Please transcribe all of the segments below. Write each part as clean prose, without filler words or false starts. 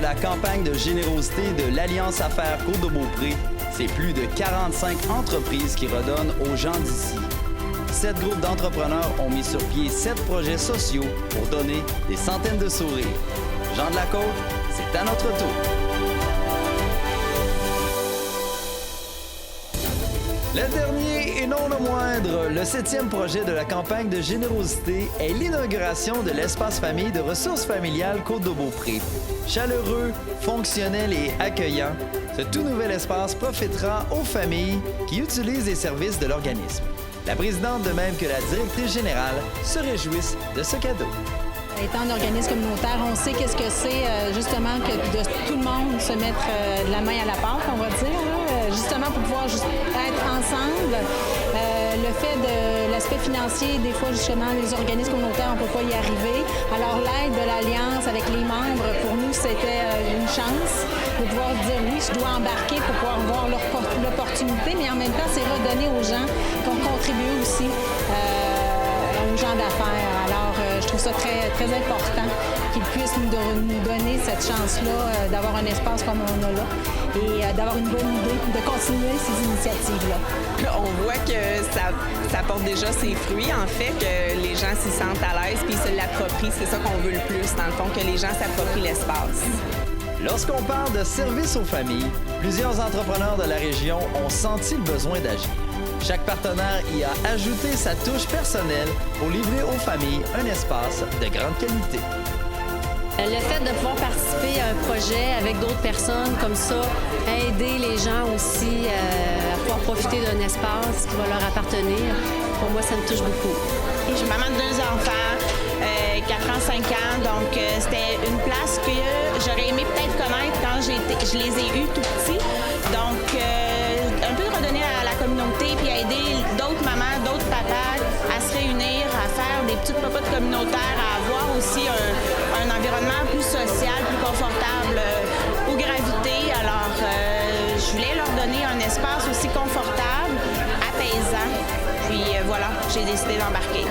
la campagne de générosité de l'Alliance Affaires Côte-de-Beaupré, c'est plus de 45 entreprises qui redonnent aux gens d'ici. 7 groupes d'entrepreneurs ont mis sur pied 7 projets sociaux pour donner des centaines de sourires. Jean de la Côte, c'est à notre tour. Le dernier et non le moindre, le 7e projet de la campagne de générosité est l'inauguration de l'espace famille de ressources familiales Côte-de-Beaupré. Chaleureux, fonctionnel et accueillant, ce tout nouvel espace profitera aux familles qui utilisent les services de l'organisme. La présidente, de même que la directrice générale, se réjouissent de ce cadeau. Étant un organisme communautaire, on sait qu'est-ce que c'est justement que de tout le monde se mettre la main à la pâte, on va dire, là, justement pour pouvoir être ensemble. Le fait de l'aspect financier, des fois justement les organismes communautaires, on ne peut pas y arriver. Alors l'aide de l'Alliance avec les membres, pour nous, c'était une chance de pouvoir dire oui, je dois embarquer pour pouvoir voir l'opportunité, mais en même temps, c'est redonner aux gens qui ont contribué aussi aux gens d'affaires. Alors, je trouve ça très, très important qu'ils puissent nous donner cette chance-là d'avoir un espace comme on a là et d'avoir une bonne idée de continuer ces initiatives-là. On voit que ça porte déjà ses fruits, en fait, que les gens s'y sentent à l'aise puis se l'approprient. C'est ça qu'on veut le plus, dans le fond, que les gens s'approprient l'espace. Lorsqu'on parle de service aux familles, plusieurs entrepreneurs de la région ont senti le besoin d'agir. Chaque partenaire y a ajouté sa touche personnelle pour livrer aux familles un espace de grande qualité. Le fait de pouvoir participer à un projet avec d'autres personnes comme ça, aider les gens aussi à pouvoir profiter d'un espace qui va leur appartenir, pour moi, ça me touche beaucoup. Je suis maman de 2 enfants, 4 ans, 5 ans, donc c'était une place que j'aurais aimé peut-être connaître quand je les ai eus tout petits. Donc, un peu de redonner à la communauté puis aider d'autres mamans, d'autres papas à se réunir, à faire des petites popotes communautaires, à avoir aussi un environnement plus social, plus confortable où graviter. Alors, je voulais leur donner un espace aussi confortable, apaisant. Puis voilà, j'ai décidé d'embarquer.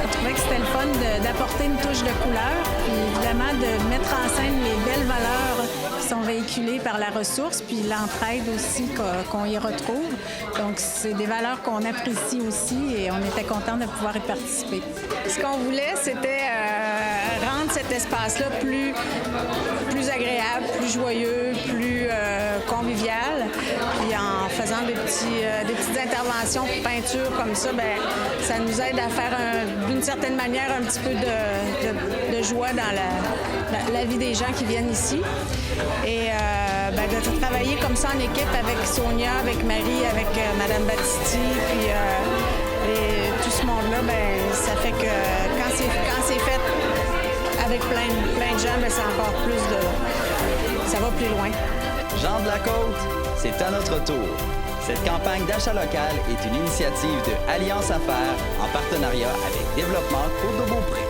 Je trouvais que c'était le fun d'apporter une touche de couleur, puis évidemment de mettre en scène les belles valeurs qui sont véhiculées par la ressource, puis l'entraide aussi qu'on y retrouve. Donc, c'est des valeurs qu'on apprécie aussi et on était contents de pouvoir y participer. Ce qu'on voulait, c'était rendre cet espace-là plus agréable, plus joyeux, plus convivial. Puis en faisant des petites interventions pour peinture comme ça, bien, ça nous aide à faire d'une certaine manière un petit peu de joie dans la vie des gens qui viennent ici. Et de travailler comme ça en équipe avec Sonia, avec Marie, avec Mme Battisti, puis tout ce monde-là, bien, ça fait que quand c'est fait avec plein de gens, bien, c'est encore plus ça va plus loin. Jean de la Côte, c'est à notre tour. Cette campagne d'achat local est une initiative de Alliance Affaires en partenariat avec Développement Côte-de-Beaupré.